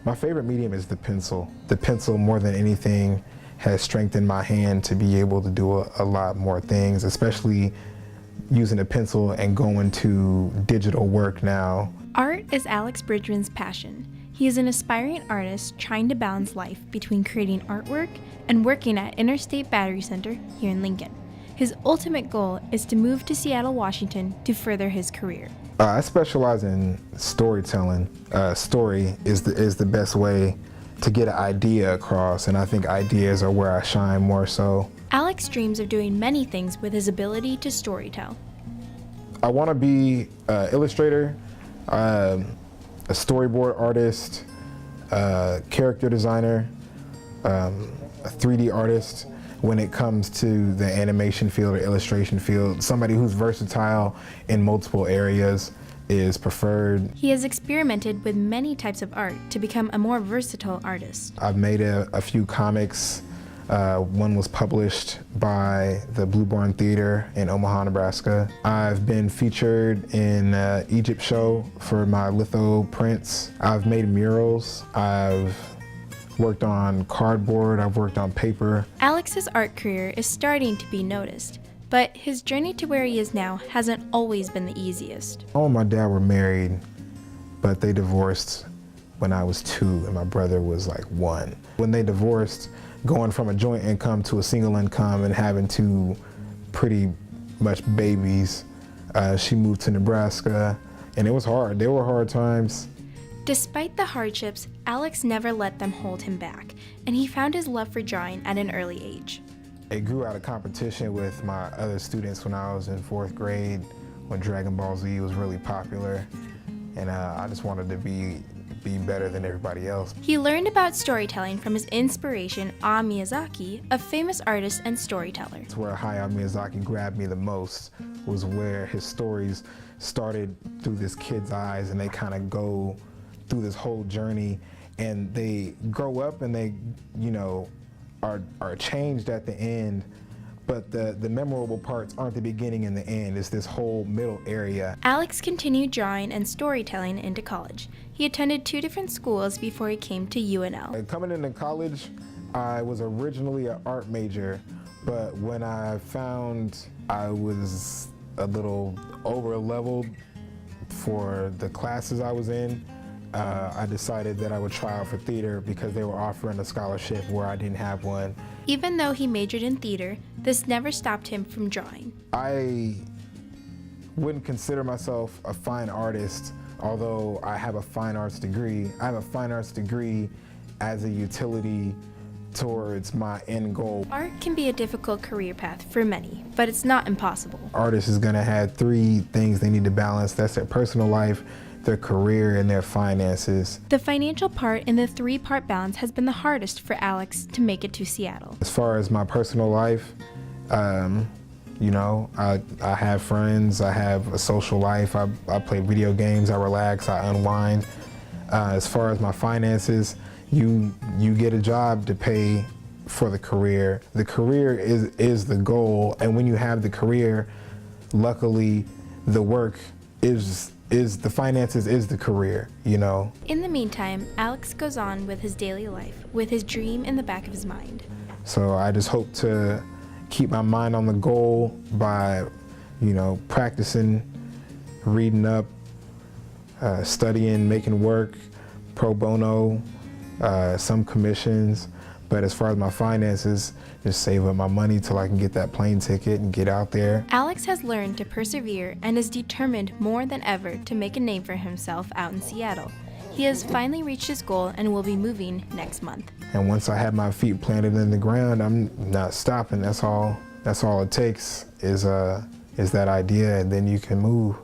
My favorite medium is the pencil. The pencil, more than anything, has strengthened my hand to be able to do a lot more things, especially using a pencil and going to digital work now. Art is Alex Bridgeman's passion. He is an aspiring artist trying to balance life between creating artwork and working at Interstate Battery Center here in Lincoln. His ultimate goal is to move to Seattle, Washington to further his career. I specialize in storytelling. Story is the best way to get an idea across, and I think ideas are where I shine more so. Alex dreams of doing many things with his ability to storytell. I want to be an illustrator, a storyboard artist, a character designer, a 3D artist. When it comes to the animation field or illustration field, somebody who's versatile in multiple areas is preferred. He has experimented with many types of art to become a more versatile artist. I've made a few comics. One was published by the Blue Barn Theater in Omaha, Nebraska. I've been featured in Egypt show for my litho prints. I've made murals. I've worked on cardboard. I've worked on paper. Alex's art career is starting to be noticed, but his journey to where he is now hasn't always been the easiest. Mom and my dad were married, but they divorced when I was 2 and my brother was like 1. When they divorced, going from a joint income to a single income and having 2 pretty much babies, she moved to Nebraska, and it was hard. There were hard times. Despite the hardships, Alex never let them hold him back, and he found his love for drawing at an early age. It grew out of competition with my other students when I was in 4th grade, when Dragon Ball Z was really popular, and I just wanted to be better than everybody else. He learned about storytelling from his inspiration, Miyazaki, a famous artist and storyteller. It's where Hayao Miyazaki grabbed me the most, was where his stories started through this kid's eyes, and they kind of go through this whole journey, and they grow up and they, are changed at the end, but the memorable parts aren't the beginning and the end. It's this whole middle area. Alex continued drawing and storytelling into college. He attended 2 different schools before he came to UNL. Coming into college, I was originally an art major, but when I found I was a little over-leveled for the classes I was in, I decided that I would try out for theater because they were offering a scholarship where I didn't have one. Even though he majored in theater, this never stopped him from drawing. I wouldn't consider myself a fine artist, although I have a fine arts degree. I have a fine arts degree as a utility towards my end goal. Art can be a difficult career path for many, but it's not impossible. Artists is gonna have 3 things they need to balance. That's their personal life, their career, and their finances. The financial part in the 3-part balance has been the hardest for Alex to make it to Seattle. As far as my personal life, I have friends, I have a social life, I play video games, I relax, I unwind. As far as my finances, you get a job to pay for the career. The career is the goal, and when you have the career, luckily the work is the finances is the career, In the meantime, Alex goes on with his daily life, with his dream in the back of his mind. So I just hope to keep my mind on the goal by, practicing, reading up, studying, making work, pro bono, some commissions. But as far as my finances, just save up my money till I can get that plane ticket and get out there. Alex has learned to persevere and is determined more than ever to make a name for himself out in Seattle. He has finally reached his goal and will be moving next month. And once I have my feet planted in the ground, I'm not stopping. That's all it takes is that idea, and then you can move.